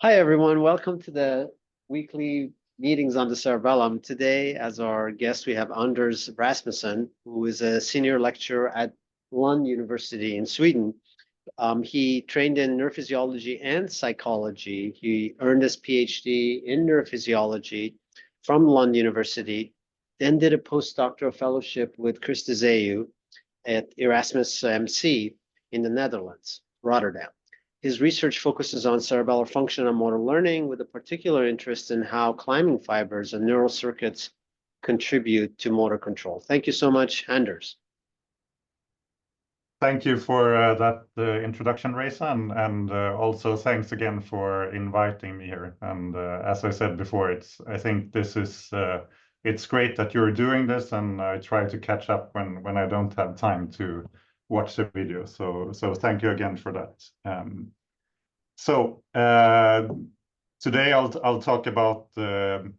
Hi, everyone. Welcome to the weekly meetings on the cerebellum. Today, as our guest, we have Anders Rasmussen, who is a senior lecturer at Lund University in Sweden. He trained in neurophysiology and psychology. He earned his PhD in neurophysiology from Lund University, then did a postdoctoral fellowship with Chris de Zeeuw at Erasmus MC in the Netherlands, Rotterdam. His research focuses on cerebellar function and motor learning, with a particular interest in how climbing fibers and neural circuits contribute to motor control. Thank you so much, Anders. Thank you for that introduction, Reza, and also thanks again for inviting me here. And as I said before, I think this is it's great that you're doing this, and I try to catch up when I don't have time to watch the video. So thank you again for that. Today I'll talk about the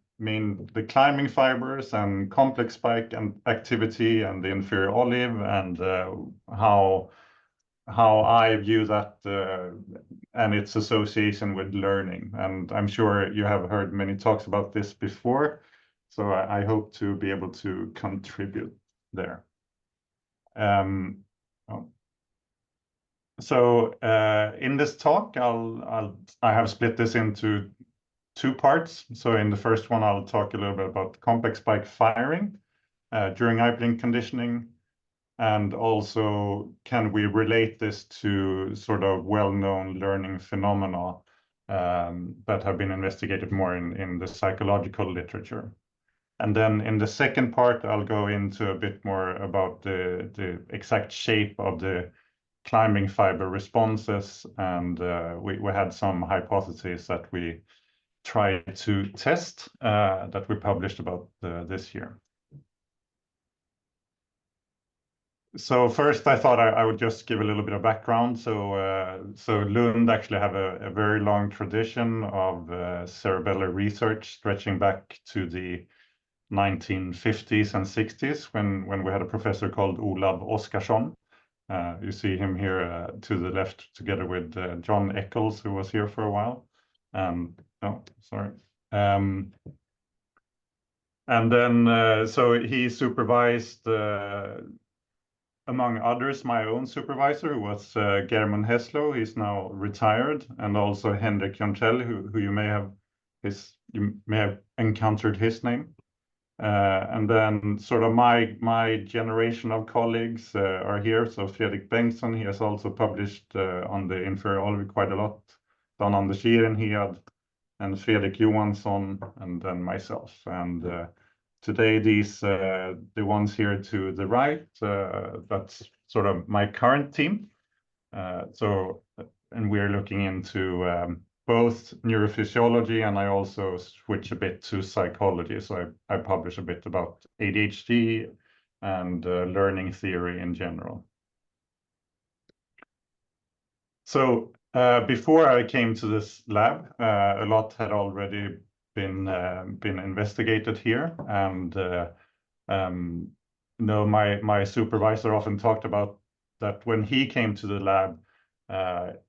climbing fibers and complex spike and activity and the inferior olive, and how I view that and its association with learning. And I'm sure you have heard many talks about this before, so I hope to be able to contribute there. In this talk, I have split this into two parts. So in the first one, I'll talk a little bit about complex spike firing during eyeblink conditioning, and also can we relate this to sort of well-known learning phenomena that have been investigated more in the psychological literature. And then in the second part, I'll go into a bit more about the exact shape of the climbing fiber responses, and we had some hypotheses that we tried to test that we published about this year. So first, I thought I would just give a little bit of background. So Lund actually have a very long tradition of cerebellar research stretching back to the 1950s and 60s when we had a professor called Olav Oskarsson. You see him here to the left, together with John Eccles, who was here for a while. Oh, sorry. And then, so he supervised, among others, my own supervisor, who was German Heslow. He's now retired, and also Henrik Jonchell, who you may have encountered his name. And then sort of my generation of colleagues are here. So Fredrik Bengtsson, he has also published on the inferior olive quite a lot. Dan Anders Ehrenhed and Fredrik Johansson, and then myself. And today the ones here to the right, that's sort of my current team. And we're looking into both neurophysiology, and I also switch a bit to psychology. So I publish a bit about ADHD and learning theory in general. So before I came to this lab, a lot had already been investigated here, and my supervisor often talked about that when he came to the lab,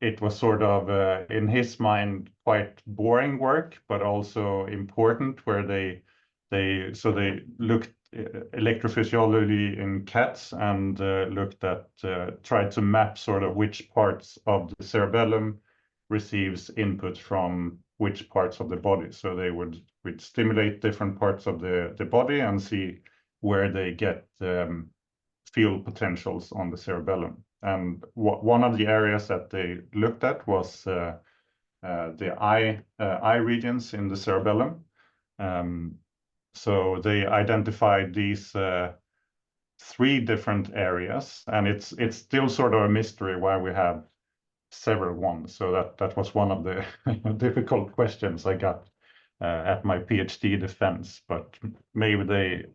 it was sort of, in his mind, quite boring work, but also important, where they looked electrophysiology in cats and tried to map sort of which parts of the cerebellum receives input from which parts of the body. So they would stimulate different parts of the body and see where they get field potentials on the cerebellum. And one of the areas that they looked at was the eye regions in the cerebellum. So they identified these three different areas, and it's still sort of a mystery why we have several ones. So that was one of the difficult questions I got at my PhD defense. But maybe they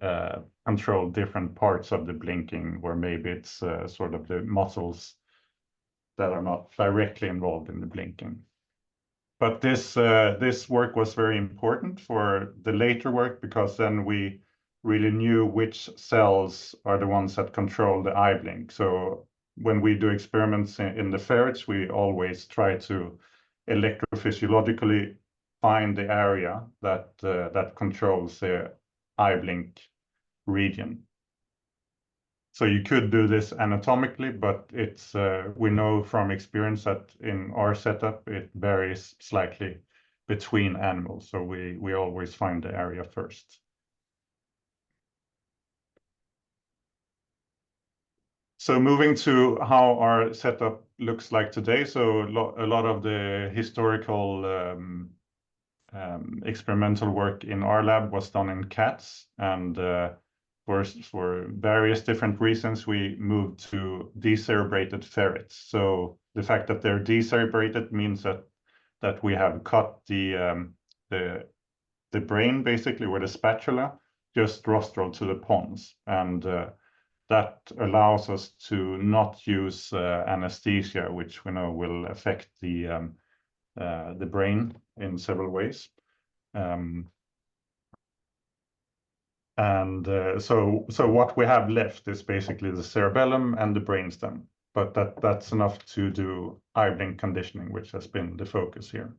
control different parts of the blinking, or maybe it's sort of the muscles that are not directly involved in the blinking. But this work was very important for the later work, because then we really knew which cells are the ones that control the eye blink. So when we do experiments in the ferrets, we always try to electrophysiologically find the area that controls the eyeblink region. So you could do this anatomically, but it's we know from experience that in our setup it varies slightly between animals. So we always find the area first. So moving to how our setup looks like today. So a lot of the historical experimental work in our lab was done in cats, and for various different reasons, we moved to decerebrated ferrets. So the fact that they're decerebrated means that we have cut the brain basically with a spatula, just rostral to the pons, and that allows us to not use anesthesia, which we know will affect the brain in several ways. So what we have left is basically the cerebellum and the brainstem, but that's enough to do eyeblink conditioning, which has been the focus here.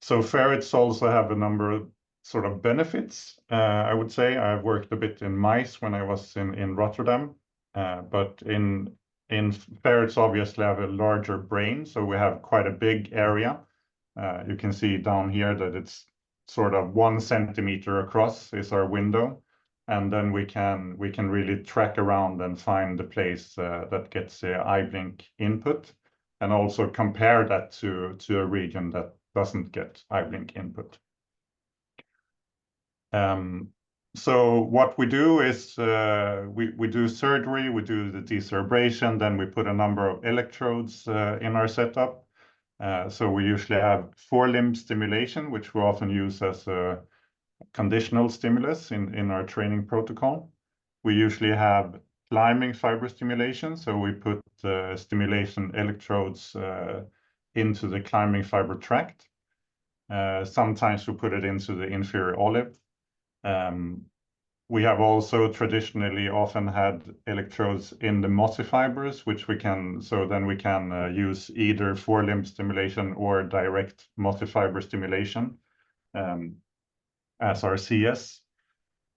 So ferrets also have a number of sort of benefits. I would say I've worked a bit in mice when I was in Rotterdam, but in ferrets obviously have a larger brain, so we have quite a big area. You can see down here that it's sort of 1 centimeter across is our window, and then we can really track around and find the place that gets the eyeblink input, and also compare that to a region that doesn't get eyeblink input. So what we do is we do surgery, we do the decerebration, then we put a number of electrodes in our setup. So we usually have forelimb stimulation, which we often use as a conditional stimulus in our training protocol. We usually have climbing fiber stimulation, so we put stimulation electrodes into the climbing fiber tract. Sometimes we put it into the inferior olive. We have also traditionally often had electrodes in the mossy fibers, which we can, so then we can use either forelimb stimulation or direct mossy fiber stimulation as our CS.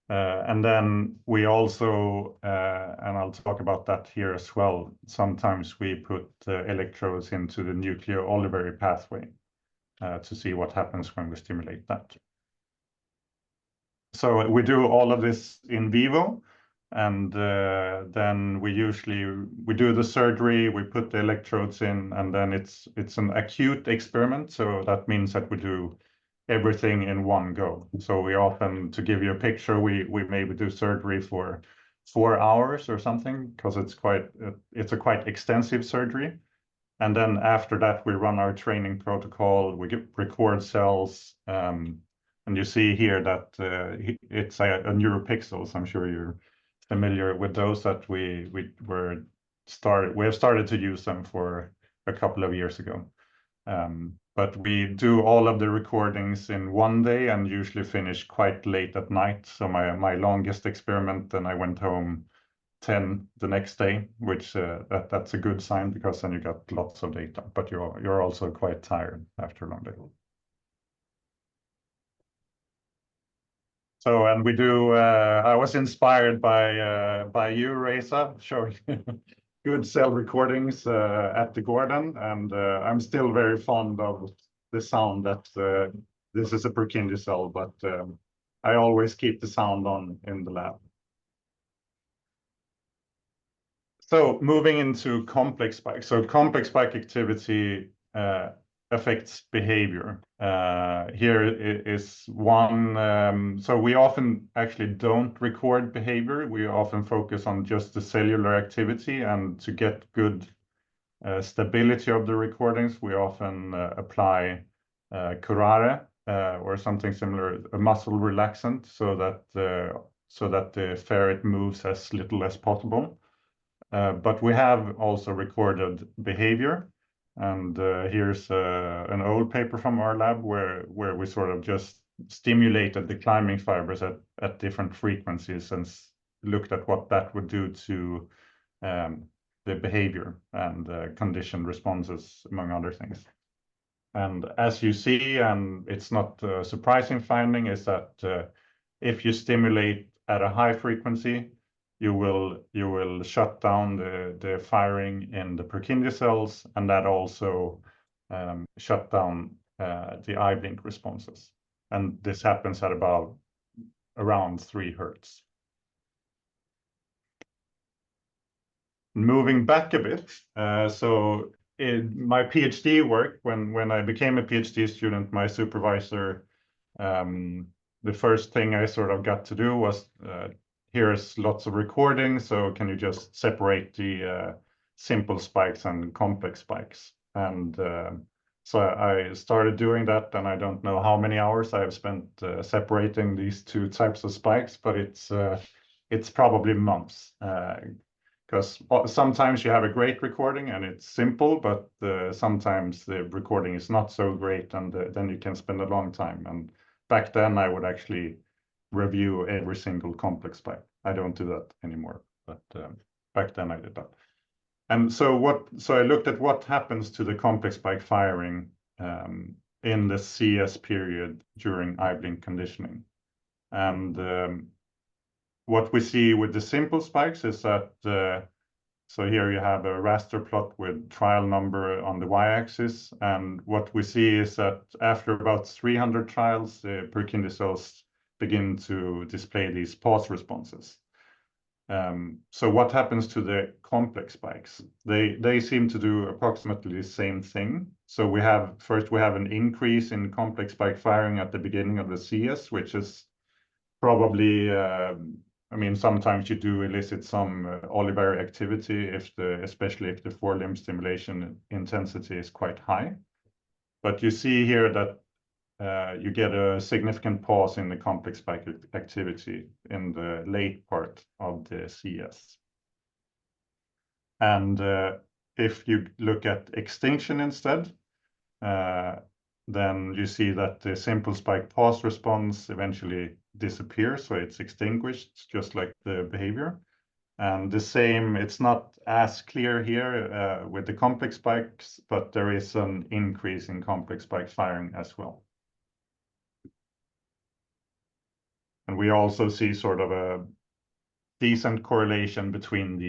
And then we also, and I'll talk about that here as well, sometimes we put electrodes into the nucleo-olivary pathway to see what happens when we stimulate that. So we do all of this in vivo, and then we do the surgery, we put the electrodes in, and then it's an acute experiment. So that means that we do everything in one go. So we often, to give you a picture, we maybe do surgery for 4 hours or something, because it's a quite extensive surgery. And then after that, we run our training protocol, we record cells, and you see here that it's a neuropixels. I'm sure you're familiar with those, that we have started to use them for a couple of years ago. But we do all of the recordings in one day and usually finish quite late at night. So my longest experiment, then I went home 10 the next day, which that's a good sign, because then you got lots of data, but you're also quite tired after a long day. So, and we do, I was inspired by you, Reza, showing good cell recordings at the Gordon, and I'm still very fond of the sound that this is a Purkinje cell, but I always keep the sound on in the lab. So moving into complex spike. So complex spike activity affects behavior. Here is one, so we often actually don't record behavior. We often focus on just the cellular activity, and to get good stability of the recordings, we often apply curare or something similar, a muscle relaxant, so that the ferret moves as little as possible. But we have also recorded behavior. And here's an old paper from our lab where we sort of just stimulated the climbing fibers at different frequencies and looked at what that would do to the behavior and conditioned responses, among other things. And as you see, and it's not a surprising finding, is that if you stimulate at a high frequency, you will shut down the firing in the Purkinje cells, and that also shut down the eyeblink responses. And this happens at about around 3 Hertz. Moving back a bit, so in my PhD work, when I became a PhD student, my supervisor, the first thing I sort of got to do was, here's lots of recordings, so can you just separate the simple spikes and complex spikes? And so I started doing that, and I don't know how many hours I have spent separating these two types of spikes, but it's probably months. Because sometimes you have a great recording and it's simple, but sometimes the recording is not so great, and then you can spend a long time. And back then, I would actually review every single complex spike. I don't do that anymore, but back then I did that. And so I looked at what happens to the complex spike firing in the CS period during eyeblink conditioning. And what we see with the simple spikes is that, so here you have a raster plot with trial number on the y-axis. And what we see is that after about 300 trials, the Purkinje cells begin to display these pause responses. So what happens to the complex spikes? They seem to do approximately the same thing. So we have an increase in complex spike firing at the beginning of the CS, which is probably, I mean, sometimes you do elicit some olivary activity especially if the forelimb stimulation intensity is quite high. But you see here that you get a significant pause in the complex spike activity in the late part of the CS. And if you look at extinction instead, then you see that the simple spike pause response eventually disappears, so it's extinguished, just like the behavior. And the same, it's not as clear here with the complex spikes, but there is an increase in complex spike firing as well. And we also see sort of a decent correlation between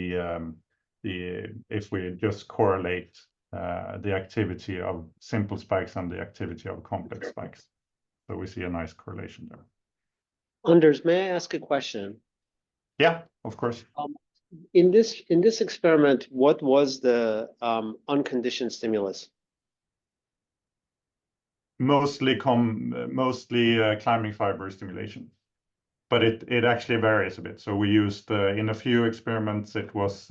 if we just correlate the activity of simple spikes and the activity of complex spikes. So we see a nice correlation there. Anders, may I ask a question? Yeah, of course. In this experiment, what was the unconditioned stimulus? Mostly climbing fiber stimulation, but it actually varies a bit. So we used in a few experiments it was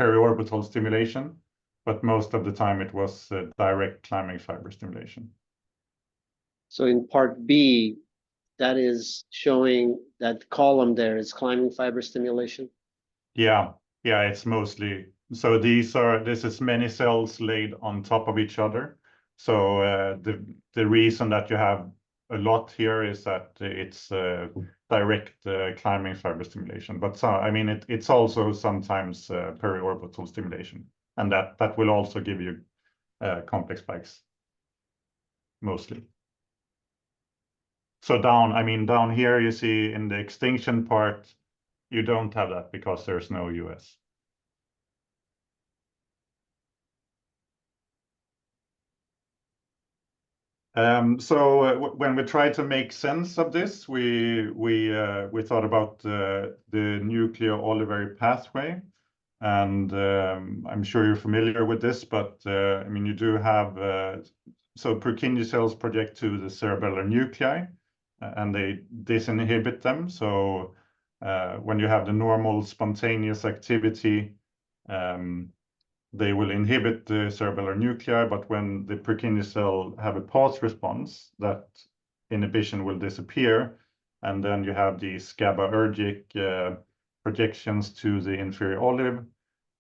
periorbital stimulation, but most of the time it was direct climbing fiber stimulation. So in part B, that is showing that column there is climbing fiber stimulation. Yeah, it's mostly. So this is many cells laid on top of each other. So the reason that you have a lot here is that it's direct climbing fiber stimulation. But I mean, it's also sometimes periorbital stimulation, and that will also give you complex spikes, mostly. So down here you see in the extinction part, you don't have that because there's no US. So when we tried to make sense of this, we thought about the nucleo-olivary pathway, and I'm sure you're familiar with this, but I mean, you do have so Purkinje cells project to the cerebellar nuclei, and they disinhibit them. So when you have the normal spontaneous activity, they will inhibit the cerebellar nuclei, but when the Purkinje cell have a pause response, that inhibition will disappear, and then you have these GABAergic projections to the inferior olive,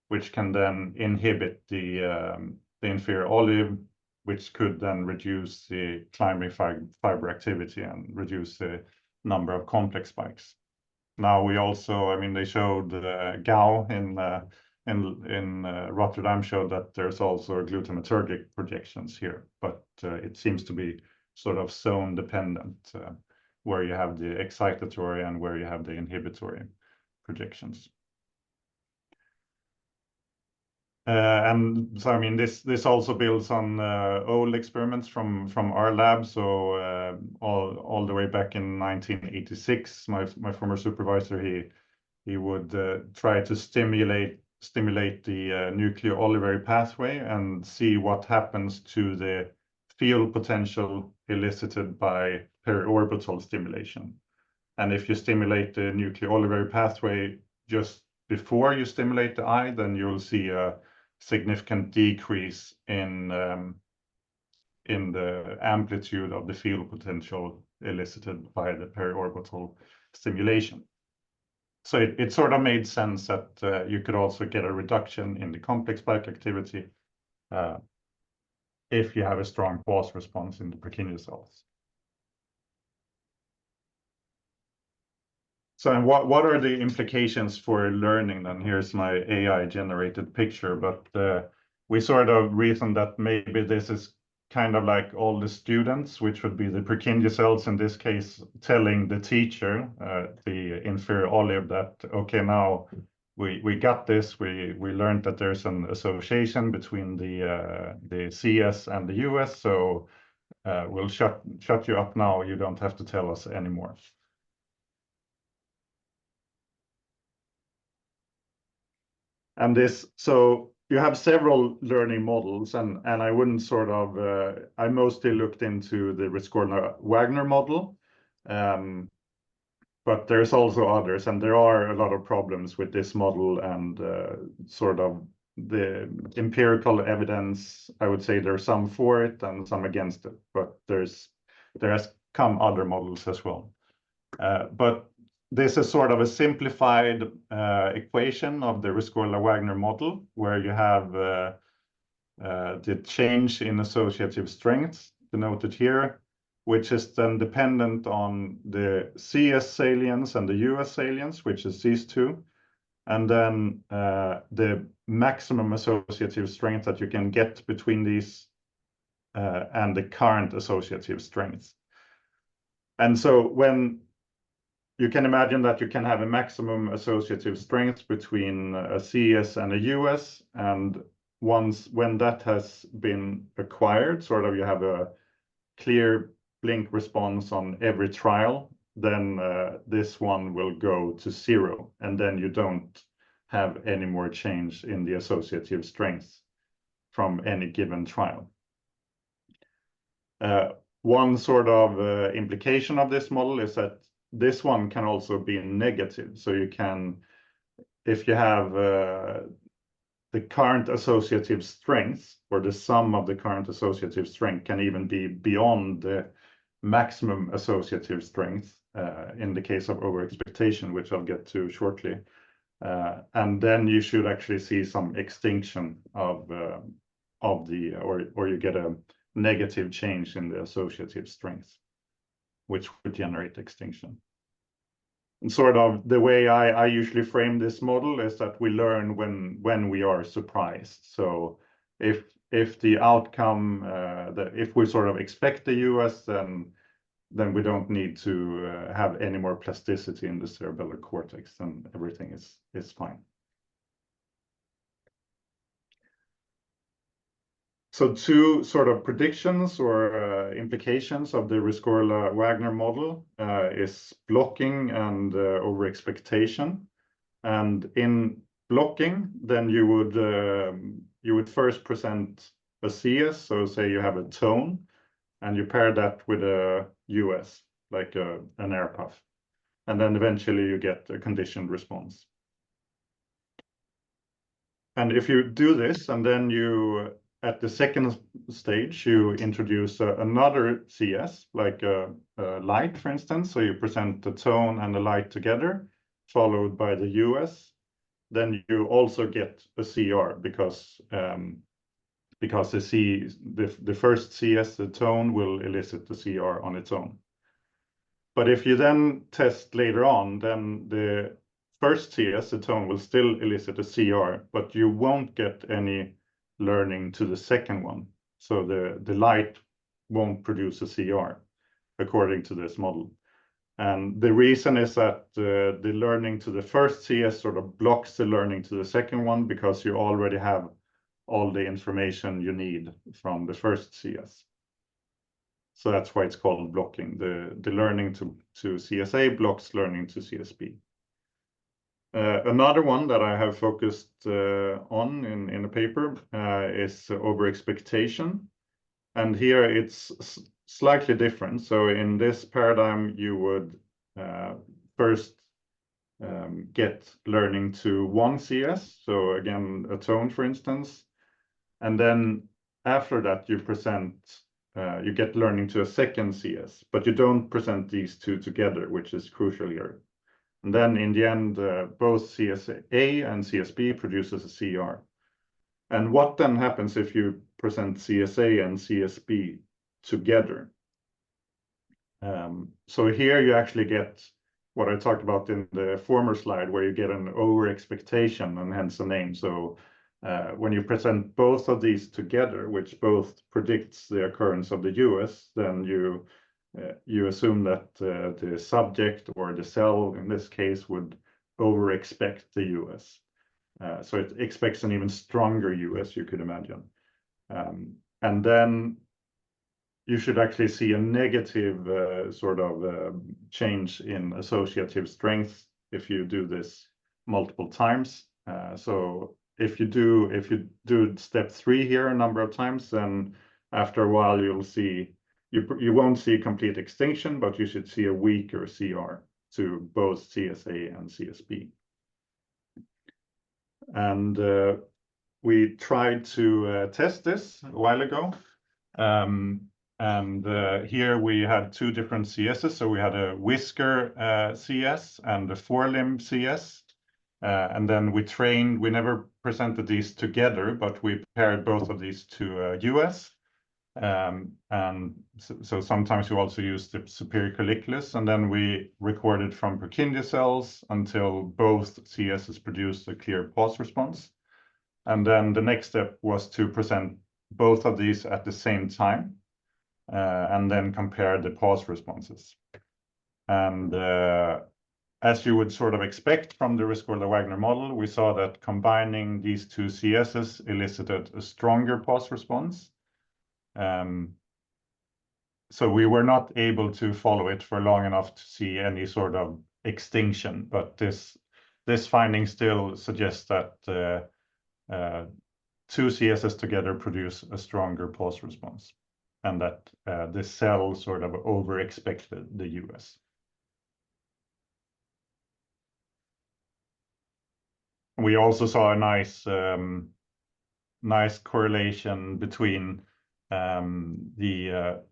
which can then inhibit the inferior olive, which could then reduce the climbing fiber activity and reduce the number of complex spikes. Now we also, I mean, they showed GAU in Rotterdam showed that there's also glutamatergic projections here, but it seems to be sort of zone dependent, where you have the excitatory and where you have the inhibitory projections. And so, I mean, this also builds on old experiments from our lab. So all the way back in 1986, my former supervisor, he would try to stimulate the nucleo-olivary pathway and see what happens to the field potential elicited by periorbital stimulation. And if you stimulate the nucleo-olivary pathway just before you stimulate the eye, then you'll see a significant decrease in the amplitude of the field potential elicited by the periorbital stimulation. So it sort of made sense that you could also get a reduction in the complex spike activity if you have a strong pause response in the Purkinje cells. So, and what are the implications for learning then? Here's my AI-generated picture, but we sort of reasoned that maybe this is kind of like all the students, which would be the Purkinje cells in this case, telling the teacher, the inferior olive, that, okay, now we got this, we learned that there's an association between the CS and the US, so we'll shut you up now, you don't have to tell us anymore. And this, so you have several learning models, and I wouldn't sort of, I mostly looked into the Rescorla-Wagner model, but there's also others, and there are a lot of problems with this model and sort of the empirical evidence. I would say there's some for it and some against it, but there has come other models as well. But this is sort of a simplified equation of the Rescorla-Wagner model, where you have the change in associative strength denoted here, which is then dependent on the CS salience and the US salience, which is these two, and then the maximum associative strength that you can get between these and the current associative strength. And so when you can imagine that you can have a maximum associative strength between a CS and a US, and when that has been acquired, sort of you have a clear blink response on every trial, then this one will go to 0, and then you don't have any more change in the associative strength from any given trial. One sort of implication of this model is that this one can also be negative. So you can, if you have the current associative strength, or the sum of the current associative strength can even be beyond the maximum associative strength in the case of overexpectation, which I'll get to shortly. And then you should actually see some extinction of the, or you get a negative change in the associative strength, which would generate extinction. And sort of the way I usually frame this model is that we learn when we are surprised. So if the outcome, if we sort of expect the US, then we don't need to have any more plasticity in the cerebellar cortex, and everything is fine. So two sort of predictions or implications of the Rescorla-Wagner model is blocking and overexpectation. And in blocking, then you would first present a CS. So say you have a tone, and you pair that with a US, like an air puff. And then eventually you get a conditioned response. And if you do this, and then you, at the second stage, you introduce another CS, like a light, for instance. So you present the tone and the light together, followed by the US. Then you also get a CR because the first CS, the tone, will elicit the CR on its own. But if you then test later on, then the first CS, the tone will still elicit a CR, but you won't get any learning to the second one. So the light won't produce a CR according to this model. And the reason is that the learning to the first CS sort of blocks the learning to the second one because you already have all the information you need from the first CS. So that's why it's called blocking. The learning to CSA blocks learning to CSB. Another one that I have focused on in the paper is over-expectation. And here it's slightly different. So in this paradigm, you would first get learning to one CS. So again, a tone, for instance. And then after that, you get learning to a second CS, but you don't present these two together, which is crucial here. And then in the end, both CSA and CSB produces a CR. And what then happens if you present CSA and CSB together? So here you actually get what I talked about in the former slide, where you get an over-expectation and hence the name. So when you present both of these together, which both predicts the occurrence of the US, then you assume that the subject or the cell in this case would over-expect the US. So it expects an even stronger US, you could imagine. And then you should actually see a negative sort of change in associative strength if you do this multiple times. So if you do step 3 here a number of times, then after a while you'll see you won't see complete extinction, but you should see a weaker CR to both CSA and CSB. And we tried to test this a while ago. Here we had 2 different CSs. So we had a whisker CS and a forelimb CS. And then we never presented these together, but we paired both of these to US. So sometimes we also use the superior colliculus, and then we recorded from Purkinje cells until both CSs produced a clear pause response. And then the next step was to present both of these at the same time, and then compare the pause responses. And as you would sort of expect from the Rescorla-Wagner model, we saw that combining these 2 CSs elicited a stronger pause response. So we were not able to follow it for long enough to see any sort of extinction, but this finding still suggests that 2 CSs together produce a stronger pause response, and that the cell sort of over-expected the US. We also saw a nice correlation between the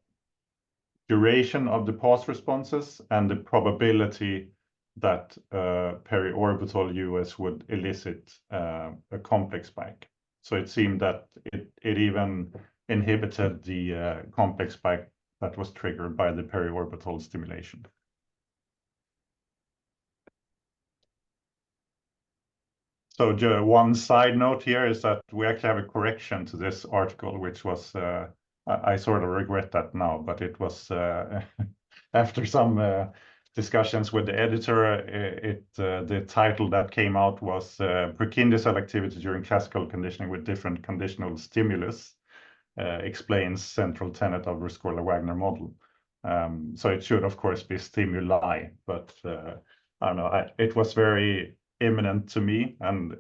duration of the pause responses and the probability that periorbital US would elicit a complex spike. So it seemed that it even inhibited the complex spike that was triggered by the periorbital stimulation. So one side note here is that we actually have a correction to this article, which was, I sort of regret that now, but it was after some discussions with the editor, the title that came out was Purkinje cell activity during classical conditioning with different conditional stimulus explains central tenet of Rescorla-Wagner model. So it should, of course, be stimuli, but I don't know, it was very imminent to me, and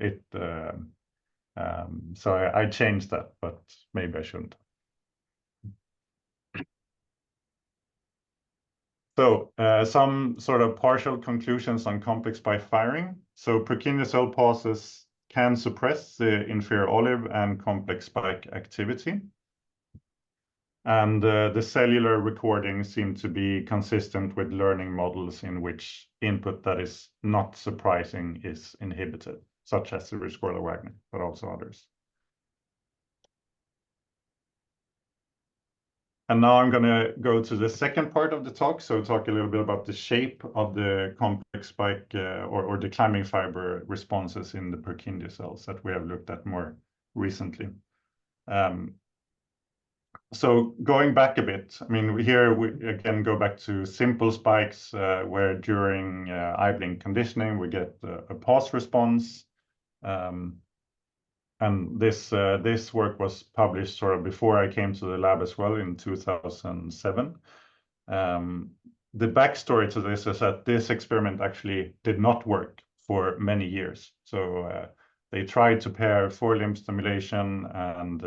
so I changed that, but maybe I shouldn't. So some sort of partial conclusions on complex by firing. So Purkinje cell pauses can suppress the inferior olive and complex spike activity. And the cellular recordings seem to be consistent with learning models in which input that is not surprising is inhibited, such as the Rescorla-Wagner, but also others. And now I'm going to go to the second part of the talk. So talk a little bit about the shape of the complex spike or the climbing fiber responses in the Purkinje cells that we have looked at more recently. So going back a bit, I mean, here we again go back to simple spikes where during eyeblink conditioning, we get a pause response. And this work was published sort of before I came to the lab as well in 2007. The backstory to this is that this experiment actually did not work for many years. So they tried to pair forelimb stimulation and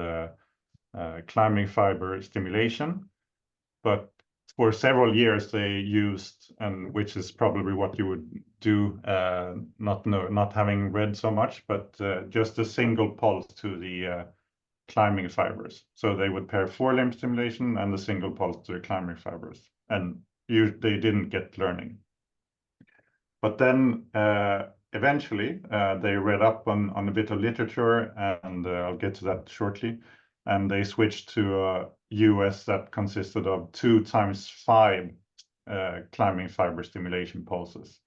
climbing fiber stimulation, but for several years they used, and which is probably what you would do, not having read so much, but just a single pulse to the climbing fibers. So they would pair forelimb stimulation and a single pulse to the climbing fibers, and they didn't get learning. But then eventually they read up on a bit of literature, and I'll get to that shortly. And they switched to a US that consisted of 2 × 5 climbing fiber stimulation pulses.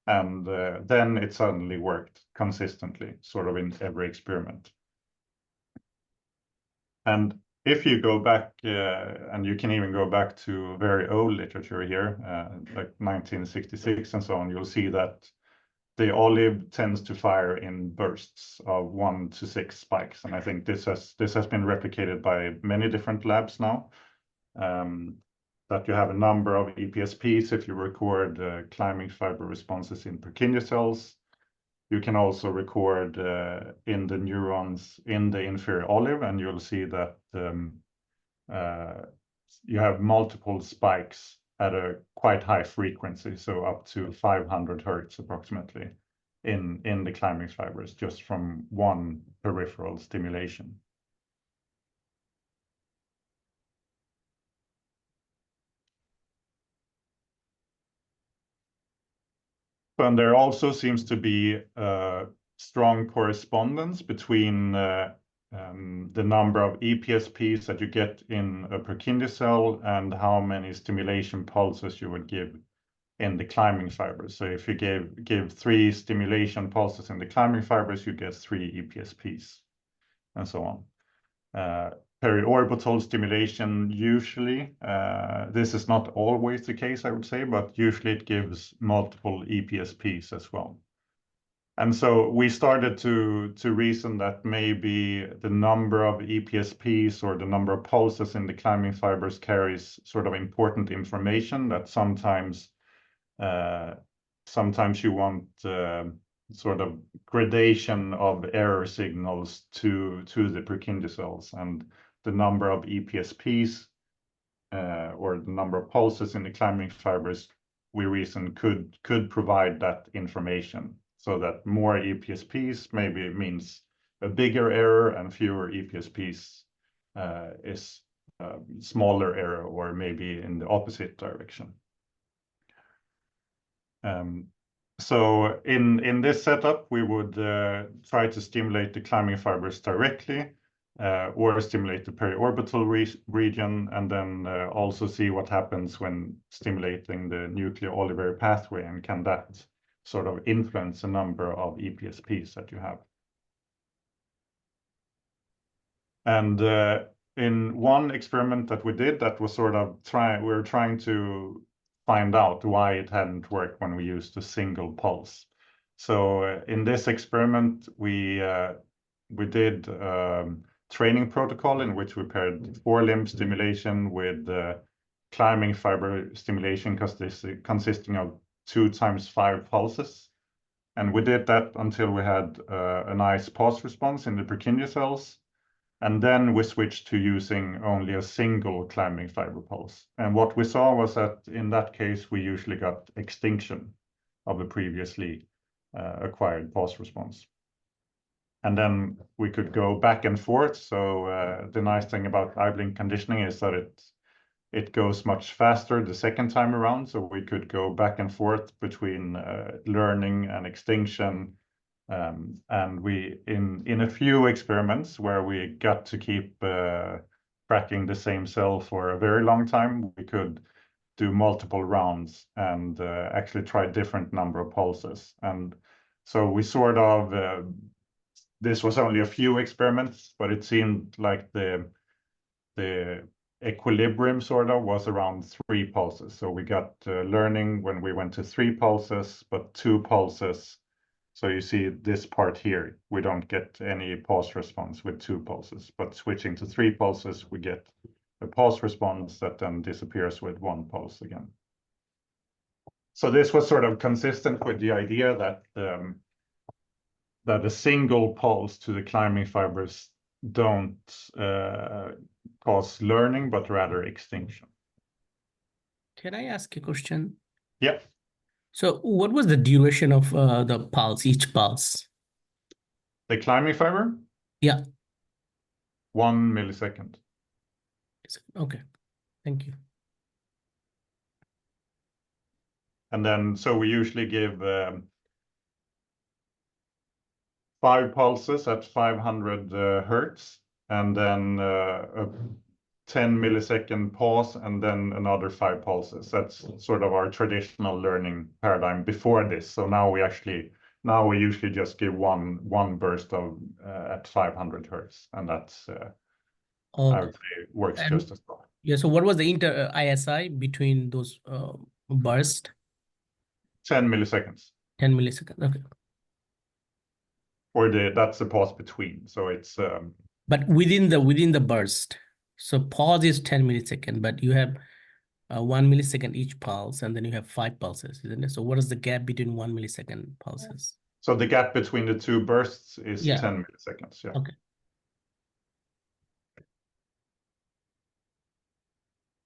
And then it suddenly worked consistently, sort of in every experiment. And if you go back, and you can even go back to very old literature here, like 1966 and so on, you'll see that the olive tends to fire in bursts of 1 to 6 spikes, and I think this has been replicated by many different labs now. That you have a number of EPSPs if you record climbing fiber responses in Purkinje cells. You can also record in the neurons in the inferior olive, and you'll see that you have multiple spikes at a quite high frequency, so up to 500 hertz approximately in the climbing fibers, just from one peripheral stimulation. And there also seems to be a strong correspondence between the number of EPSPs that you get in a Purkinje cell and how many stimulation pulses you would give in the climbing fibers. So if you give 3 stimulation pulses in the climbing fibers, you get 3 EPSPs, and so on. Periorbital stimulation, usually, this is not always the case, I would say, but usually it gives multiple EPSPs as well. And so we started to reason that maybe the number of EPSPs or the number of pulses in the climbing fibers carries sort of important information that sometimes you want sort of gradation of error signals to the Purkinje cells, and the number of EPSPs or the number of pulses in the climbing fibers, we reason could provide that information, so that more EPSPs maybe means a bigger error, and fewer EPSPs is a smaller error, or maybe in the opposite direction. So in this setup, we would try to stimulate the climbing fibers directly, or stimulate the periorbital region, and then also see what happens when stimulating the nucleo-olivary pathway, and can that sort of influence the number of EPSPs that you have. And in one experiment that we did, that was sort of we were trying to find out why it hadn't worked when we used a single pulse. So in this experiment, we did training protocol in which we paired forelimb stimulation with climbing fiber stimulation, consisting of 2 × 5 pulses. And we did that until we had a nice pulse response in the Purkinje cells. And then we switched to using only a single climbing fiber pulse. And what we saw was that in that case, we usually got extinction of the previously acquired pulse response. And then we could go back and forth. So the nice thing about eyeblink conditioning is that it goes much faster the second time around. So we could go back and forth between learning and extinction. And we in a few experiments where we got to keep tracking the same cell for a very long time, we could do multiple rounds and actually try different number of pulses. And so we sort of, this was only a few experiments, but it seemed like the equilibrium sort of was around 3 pulses. So we got learning when we went to 3 pulses, but 2 pulses. So you see this part here, we don't get any pulse response with 2 pulses, but switching to 3 pulses, we get a pulse response that then disappears with 1 pulse again. So this was sort of consistent with the idea that that a single pulse to the climbing fibers don't cause learning, but rather extinction. Can I ask a question? Yeah. So what was the duration of the pulse, each pulse? The climbing fiber? Yeah. 1 millisecond. Okay, thank you. And then, so we usually give 5 pulses at 500 hertz, and then a 10 millisecond pause, and then another 5 pulses. That's sort of our traditional learning paradigm before this. So now we usually just give one burst of at 500 hertz, and that's I would say works just as well. Yeah. So what was the inter ISI between those bursts? 10 milliseconds. 10 milliseconds. Okay. Or that's the pause between. So it's but within the burst. So pause is 10 milliseconds, but you have 1 millisecond each pulse, and then you have 5 pulses, isn't it? So what is the gap between 1 millisecond pulses? So the gap between the 2 bursts is 10 milliseconds. Yeah. Okay.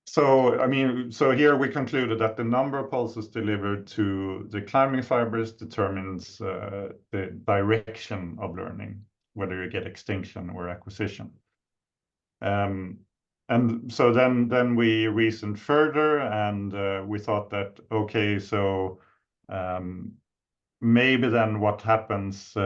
So, I mean, so here we concluded that the number of pulses delivered to the climbing fibers determines the direction of learning, whether you get extinction or acquisition. And so then we reasoned further, and we thought that, okay, so maybe then what happens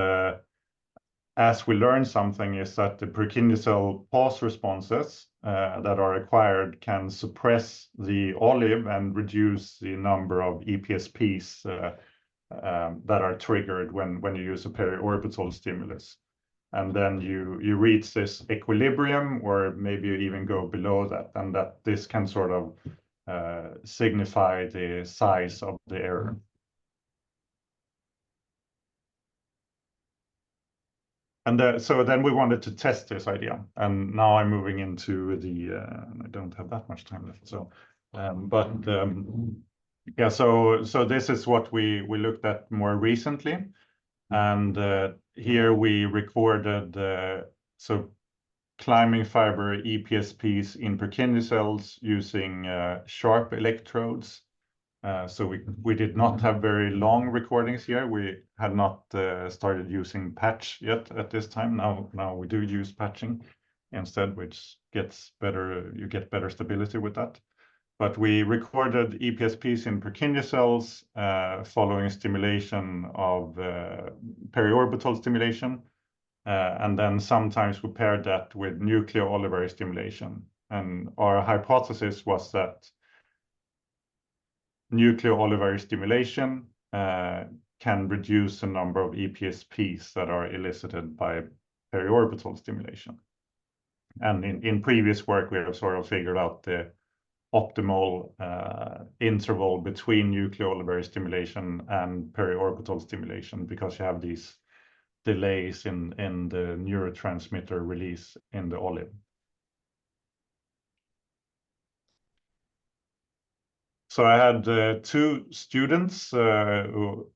as we learn something is that the Purkinje cell pause responses that are acquired can suppress the olive and reduce the number of EPSPs that are triggered when you use a periorbital stimulus. And then you reach this equilibrium, or maybe you even go below that, and that this can sort of signify the size of the error. And so then we wanted to test this idea, and now I'm moving into the. I don't have that much time left, so yeah. So this is what we looked at more recently, and here we recorded so climbing fiber EPSPs in Purkinje cells using sharp electrodes. So we did not have very long recordings here. We had not started using patch yet at this time. Now we do use patching instead, which gets better. You get better stability with that. But we recorded EPSPs in Purkinje cells following stimulation of periorbital stimulation, and then sometimes we paired that with nucleo-olivary stimulation. And our hypothesis was that nucleo-olivary stimulation can reduce the number of EPSPs that are elicited by periorbital stimulation. And in previous work, we have sort of figured out the optimal interval between nucleo-olivary stimulation and periorbital stimulation, because you have these delays in the neurotransmitter release in the olive. So I had 2 students who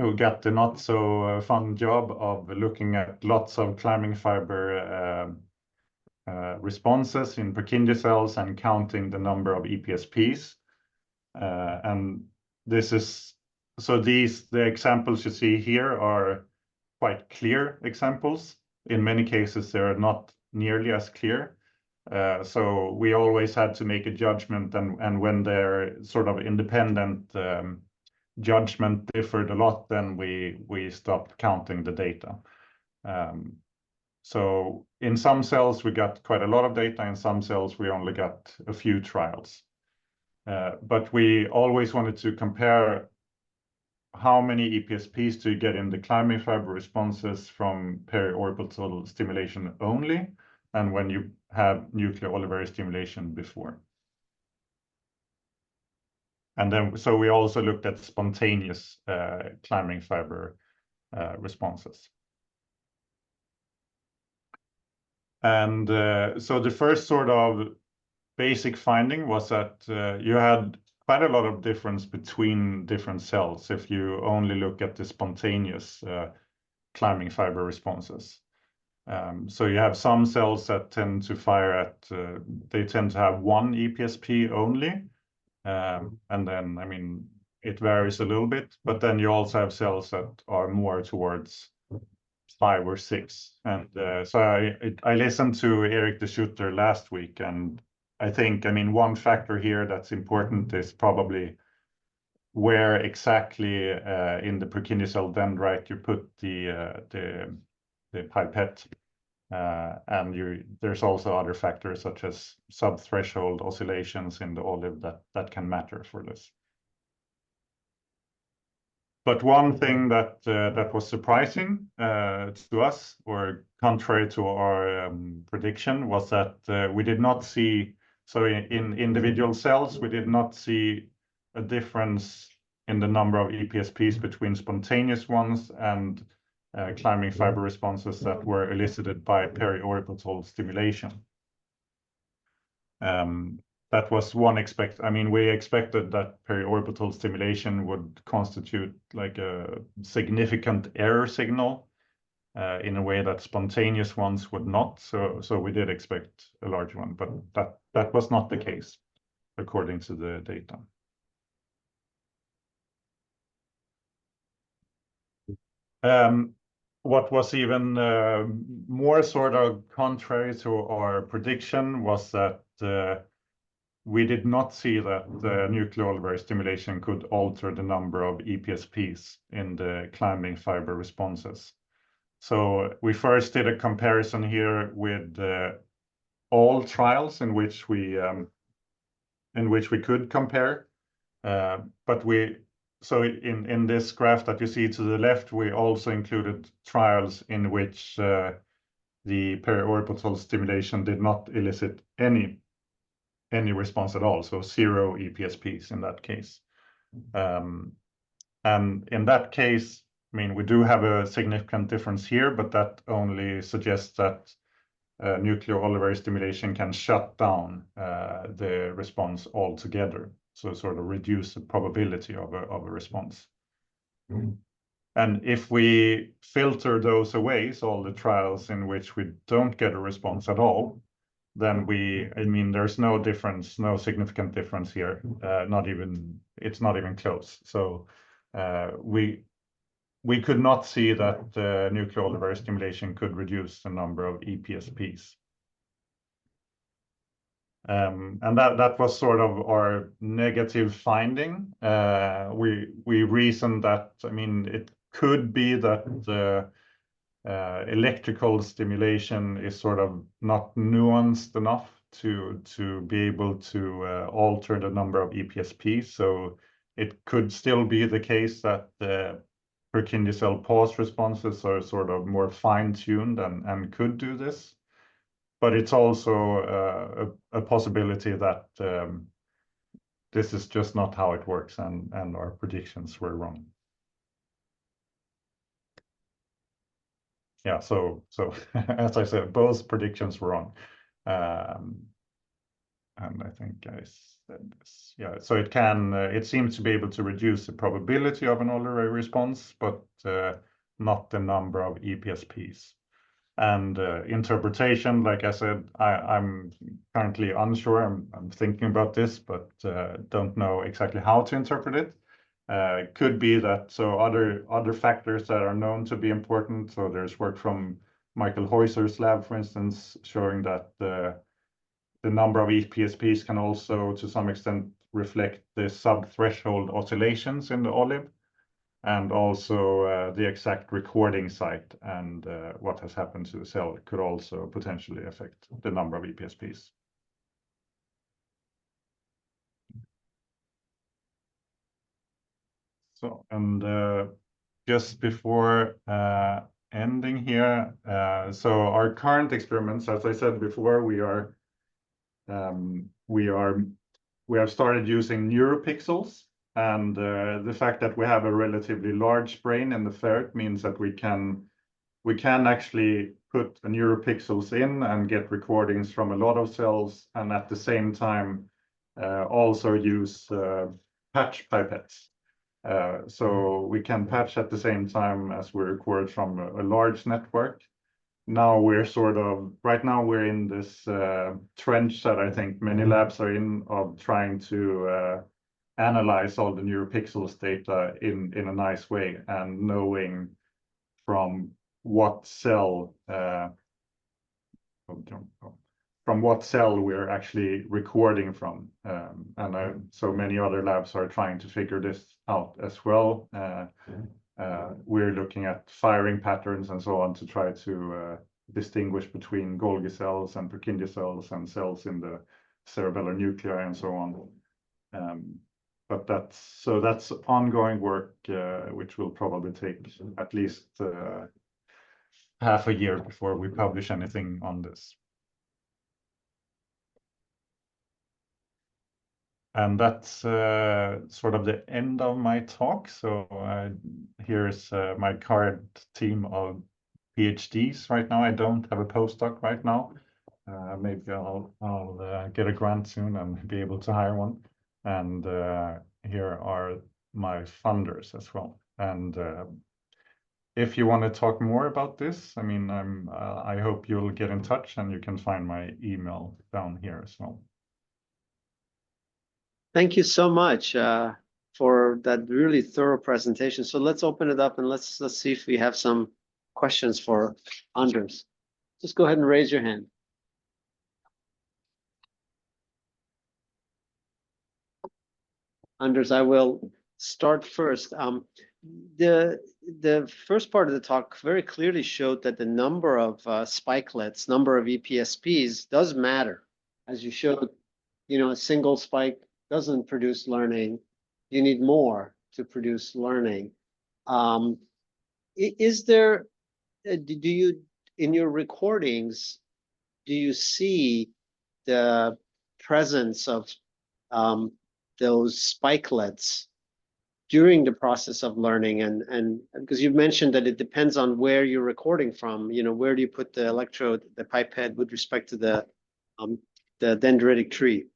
who got the not so fun job of looking at lots of climbing fiber responses in Purkinje cells and counting the number of EPSPs. And this is so the examples you see here are quite clear examples. In many cases, they're not nearly as clear. So we always had to make a judgment, and when their sort of independent judgment differed a lot, then we stopped counting the data. So in some cells, we got quite a lot of data. In some cells, we only got a few trials. But we always wanted to compare how many EPSPs do you get in the climbing fiber responses from periorbital stimulation only, and when you have nucleo-olivary stimulation before. And then, so we also looked at spontaneous climbing fiber responses. And so the first sort of basic finding was that you had quite a lot of difference between different cells if you only look at the spontaneous climbing fiber responses. So you have some cells that tend to fire at, they tend to have one EPSP only. And then, I mean, it varies a little bit, but then you also have cells that are more towards 5 or 6. And so I listened to Erik de Schutter last week, and I think, I mean, one factor here that's important is probably where exactly in the Purkinje cell dendrite you put the pipette. And there's also other factors such as subthreshold oscillations in the olive that can matter for this. But one thing that was surprising to us, or contrary to our prediction, was that we did not see, so in individual cells, we did not see a difference in the number of EPSPs between spontaneous ones and climbing fiber responses that were elicited by periorbital stimulation. That was one I mean, we expected that periorbital stimulation would constitute like a significant error signal in a way that spontaneous ones would not. So we did expect a large one, but that was not the case according to the data. What was even more sort of contrary to our prediction was that we did not see that the nucleo-olivary stimulation could alter the number of EPSPs in the climbing fiber responses. So we first did a comparison here with all trials in which we could compare, but so in this graph that you see to the left, we also included trials in which the periorbital stimulation did not elicit any response at all, so 0 EPSPs in that case. And in that case, I mean, we do have a significant difference here, but that only suggests that nucleo-olivary stimulation can shut down the response altogether, so sort of reduce the probability of a response. And if we filter those away, so all the trials in which we don't get a response at all, then I mean, there's no difference, no significant difference here. It's not even close. So we could not see that nucleo-olivary stimulation could reduce the number of EPSPs. And that was sort of our negative finding. We reasoned that, I mean, it could be that the electrical stimulation is sort of not nuanced enough to be able to alter the number of EPSPs. So it could still be the case that the Purkinje cell pause responses are sort of more fine-tuned and could do this. But it's also a possibility that this is just not how it works, and our predictions were wrong. Yeah, so as I said, both predictions were wrong. And I think I said this. Yeah, so it seems to be able to reduce the probability of an olivary response, but not the number of EPSPs. And interpretation, like I said, I'm currently unsure. I'm thinking about this, but don't know exactly how to interpret it. Could be that other factors that are known to be important. So there's work from Michael Heuser's lab, for instance, showing that the number of EPSPs can also, to some extent, reflect the subthreshold oscillations in the olive. and also the exact recording site and what has happened to the cell could also potentially affect the number of EPSPs. So, and just before ending here, so our current experiments, as I said before, we have started using neuropixels, and the fact that we have a relatively large brain in the ferret means that we can actually put neuropixels in and get recordings from a lot of cells, and at the same time also use patch pipettes. So we can patch at the same time as we record from a large network. Now right now we're in this trench that I think many labs are in, of trying to analyze all the neuropixels data in a nice way, and knowing from what cell we're actually recording from. So many other labs are trying to figure this out as well. We're looking at firing patterns and so on to try to distinguish between Golgi cells and Purkinje cells and cells in the cerebellar nuclei and so on. But that's ongoing work, which will probably take at least half a year before we publish anything on this. And that's sort of the end of my talk. So here's my current team of PhDs right now. I don't have a postdoc right now. Maybe I'll get a grant soon and be able to hire one. And here are my funders as well. And if you want to talk more about this, I mean, I hope you'll get in touch, and you can find my email down here as well. Thank you so much for that really thorough presentation. So let's open it up and let's see if we have some questions for Anders. Just go ahead and raise your hand. Anders, I will start first. The first part of the talk very clearly showed that the number of spikelets, number of EPSPs does matter. As you showed, a single spike doesn't produce learning. You need more to produce learning. Is there, do you, in your recordings, do you see the presence of those spikelets during the process of learning? And because you've mentioned that it depends on where you're recording from, where do you put the electrode, the pipette with respect to the dendritic tree?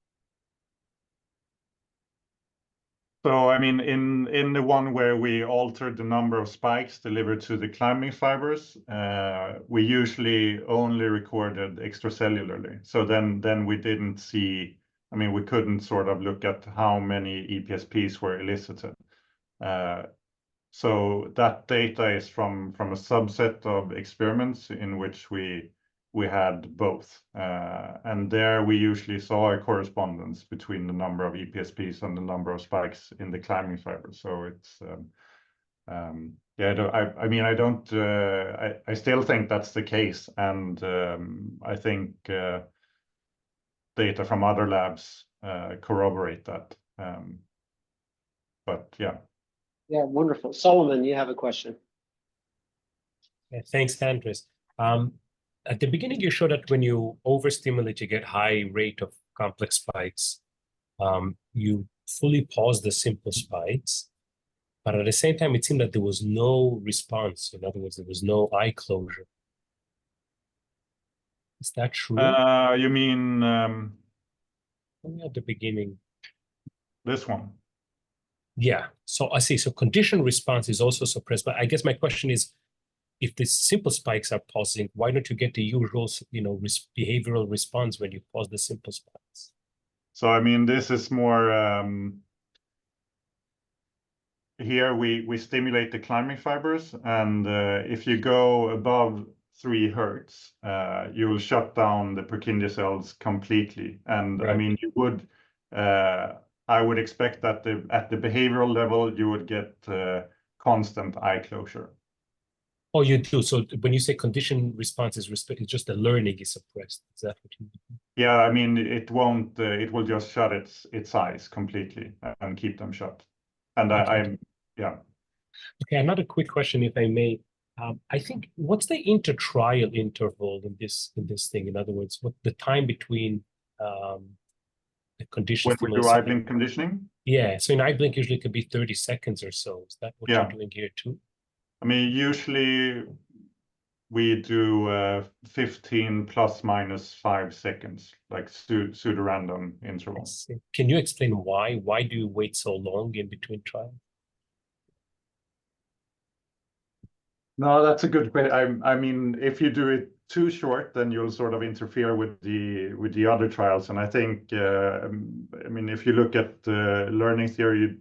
So, I mean, in the one where we altered the number of spikes delivered to the climbing fibers, we usually only recorded extracellularly. So then we didn't see, I mean, we couldn't sort of look at how many EPSPs were elicited. So that data is from a subset of experiments in which we had both. And there we usually saw a correspondence between the number of EPSPs and the number of spikes in the climbing fiber. So it's, I still think that's the case. And I think data from other labs corroborate that. But yeah. Yeah, wonderful. Solomon, you have a question. Yeah, thanks, Andres. At the beginning, you showed that when you overstimulate, you get high rate of complex spikes. You fully pause the simple spikes, but at the same time, it seemed that there was no response. In other words, there was no eye closure. Is that true? You mean At the beginning. This one? Yeah. So I see. So conditioned response is also suppressed. But I guess my question is, if the simple spikes are pausing, why don't you get the usual, behavioral response when you pause the simple spikes? So, I mean, this is more, here we stimulate the climbing fibers, and if you go above 3 Hertz, you will shut down the Purkinje cells completely. And right. I mean, you would, I would expect that at the behavioral level, you would get constant eye closure. Oh, you do. So when you say conditioned response is respect, it's just the learning is suppressed. Is that what you mean? Yeah, I mean, it won't. It will just shut its eyes completely and keep them shut. And Okay. yeah. Okay, another quick question, if I may. I think what's the intertrial interval in this thing? In other words, what the time between the condition When we do stimulus? eyeblink conditioning? Yeah, so in eyeblink usually it could be 30 seconds or so. Is that what you're doing here too? I mean, usually we do 15 plus minus 5 seconds, like pseudo-random interval. Can you explain why? Why do you wait so long in between trials? No, that's a good question. I mean, if you do it too short, then you'll sort of interfere with the other trials. And I think, I mean, if you look at learning theory,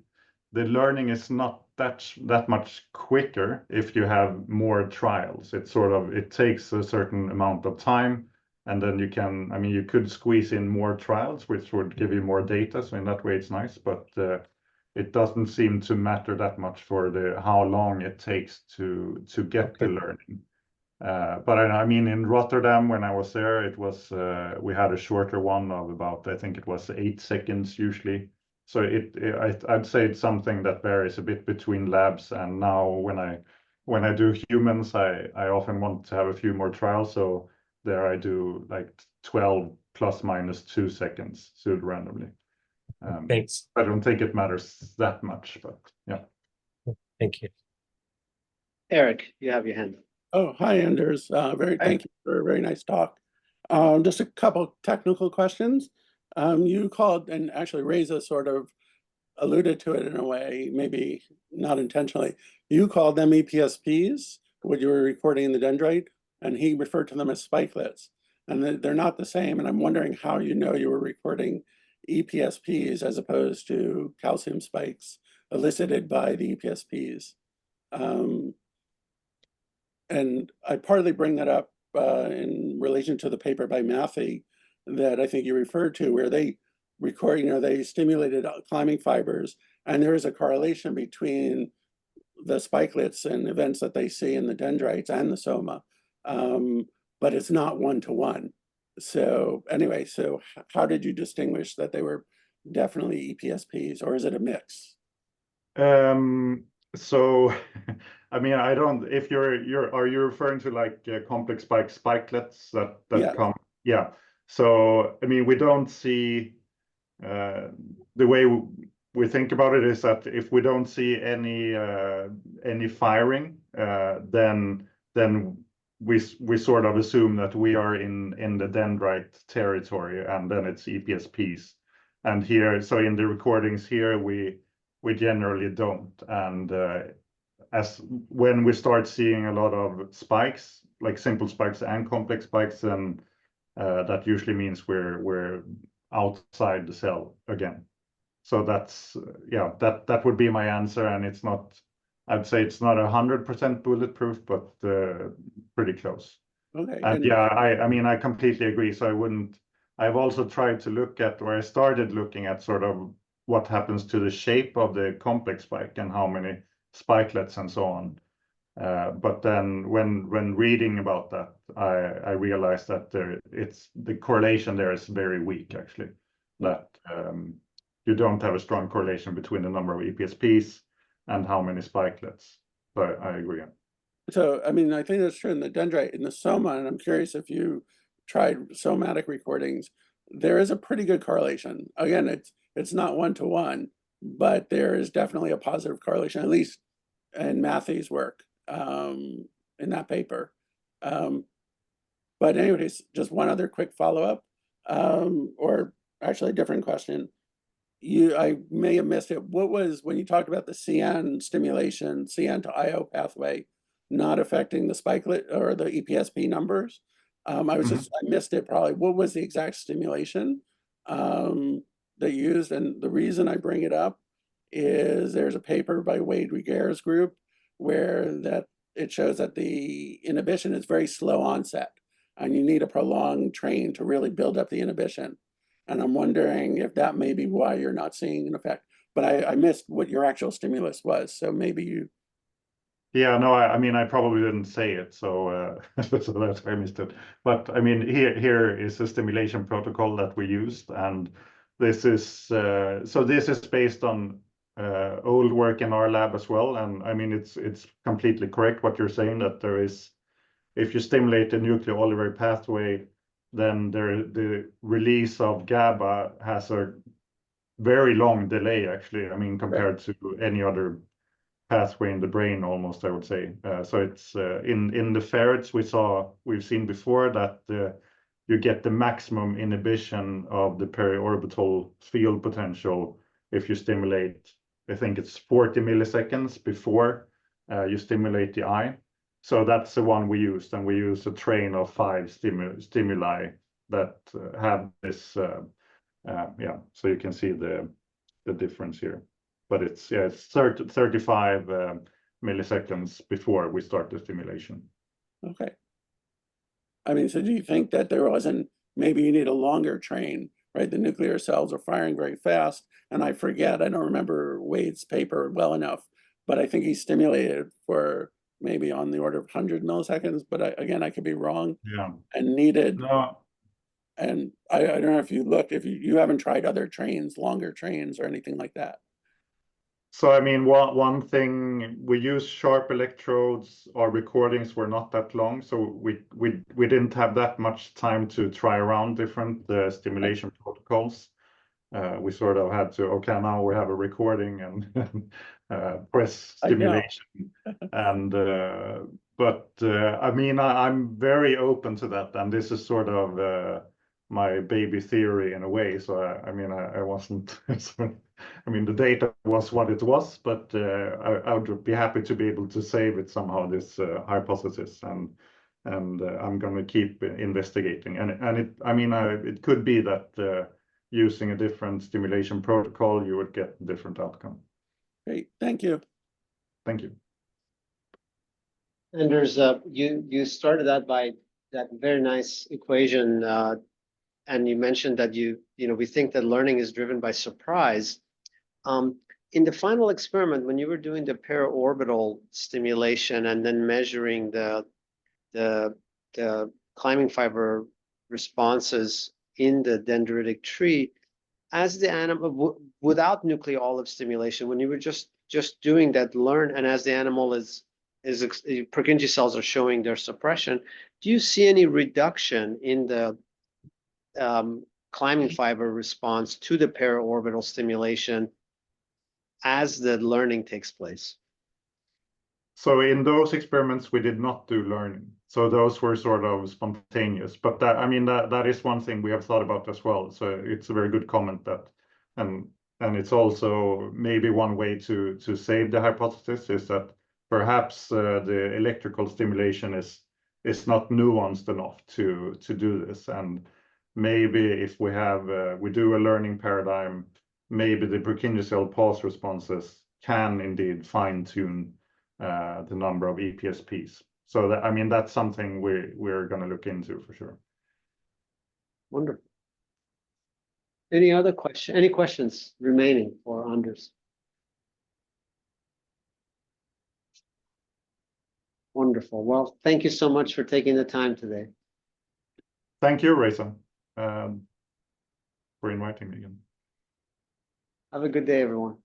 the learning is not that much quicker if you have more trials. It takes a certain amount of time, and then you can, I mean, you could squeeze in more trials, which would give you more data. So in that way, it's nice, but it doesn't seem to matter that much for how long it takes to get the learning. But I mean, in Rotterdam, when I was there, it was we had a shorter one of about, I think it was 8 seconds usually. So I'd say it's something that varies a bit between labs. And now when I do humans, I often want to have a few more trials. So there I do like 12 plus minus 2 seconds pseudo randomly. Thanks. I don't think it matters that much, but yeah. Thank you. Eric, you have your hand. Oh, hi, Anders. Thank you for a very nice talk. Just a couple technical questions. You called, and actually Reza sort of alluded to it in a way, maybe not intentionally. You called them EPSPs, what you were recording in the dendrite, and he referred to them as spikelets. And they're not the same, and I'm wondering how you know you were recording EPSPs as opposed to calcium spikes elicited by the EPSPs. And I partly bring that up in relation to the paper by Matthey that I think you referred to, where they record, they stimulated climbing fibers, and there is a correlation between the spikelets and events that they see in the dendrites and the soma, but it's not one-to-one. So anyway, so how did you distinguish that they were definitely EPSPs, or is it a mix? So, I mean, I don't. If are you referring to like complex spikelets that Yeah. come? Yeah. So, I mean, we don't see the way we think about it is that if we don't see any firing, then we sort of assume that we are in the dendrite territory, and then it's EPSPs. And here, so in the recordings here, we generally don't. And as when we start seeing a lot of spikes, like simple spikes and complex spikes, then that usually means we're outside the cell again. So that's yeah, that would be my answer. And it's not, I'd say it's not 100% bulletproof, but pretty close. Okay. And yeah, I mean, I completely agree. So I wouldn't. I've also tried to look at, or I started looking at sort of what happens to the shape of the complex spike and how many spikelets and so on. But then when reading about that, I realized that the correlation there is very weak, actually. That you don't have a strong correlation between the number of EPSPs and how many spikelets. So I agree. So, I mean, I think that's true in the dendrite, in the soma, and I'm curious if you tried somatic recordings. There is a pretty good correlation. Again, it's not one-to-one, but there is definitely a positive correlation, at least in Matthey's work in that paper. But anyways, just one other quick follow-up, or actually a different question. I may have missed it. What was, when you talked about the CN stimulation, CN to IO pathway, not affecting the spikelet or the EPSP numbers? I missed it probably. What was the exact stimulation they used? And the reason I bring it up is there's a paper by Wade Rigueir's group where it shows that the inhibition is very slow onset, and you need a prolonged train to really build up the inhibition. And I'm wondering if that may be why you're not seeing an effect. But I missed what your actual stimulus was. So maybe you Yeah, no, I mean, I probably didn't say it, so so that's why I missed it. But I mean, here is a stimulation protocol that we used, and this is so this is based on old work in our lab as well. And I mean, it's completely correct what you're saying, that there is, if you stimulate the nucleo-olivary pathway, then the release of GABA has a very long delay, actually. I mean, compared to any other pathway in the brain, almost, I would say. So it's in the ferrets we've seen before that you get the maximum inhibition of the periorbital field potential if you stimulate, I think it's 40 milliseconds before you stimulate the eye. So that's the one we used, and we used a train of 5 stimuli that have this, yeah, so you can see the difference here. But it's 35 milliseconds before we start the stimulation. Okay. I mean, so do you think that there wasn't, maybe you need a longer train, right? The nuclear cells are firing very fast, and I forget, I don't remember Wade's paper well enough, but I think he stimulated for maybe on the order of 100 milliseconds, but again, I could be wrong. Yeah. And needed, No. and I don't know if you looked, if you haven't tried other trains, longer trains or anything like that. So I mean, one thing, we use sharp electrodes. Our recordings were not that long, so we didn't have that much time to try around different stimulation protocols. We sort of had to, okay, now we have a recording and press stimulation. And but I mean, I'm very open to that, and this is sort of my baby theory in a way. So I mean, I wasn't. I mean, the data was what it was, but I would be happy to be able to save it somehow, this hypothesis, and I'm going to keep investigating. And it, I mean, it could be that using a different stimulation protocol, you would get a different outcome. Great, thank you. Thank you. Anders, you started out by that very nice equation, and you mentioned that we think that learning is driven by surprise. In the final experiment, when you were doing the periorbital stimulation and then measuring the climbing fiber responses in the dendritic tree, as the animal without nucleo-olive stimulation, when you were just doing that learn, and as the animal is Purkinje cells are showing their suppression, do you see any reduction in the climbing fiber response to the periorbital stimulation as the learning takes place? So in those experiments, we did not do learning. So those were sort of spontaneous. But that, I mean, that is one thing we have thought about as well. So it's a very good comment that, and it's also maybe one way to save the hypothesis is that perhaps the electrical stimulation is not nuanced enough to do this. And maybe if we do a learning paradigm, maybe the Purkinje cell pulse responses can indeed fine-tune the number of EPSPs. So that, I mean, that's something we're going to look into for sure. Wonderful. Any questions remaining for Anders? Wonderful. Well, thank you so much for taking the time today. Thank you, Reza, for inviting me again. Have a good day, everyone.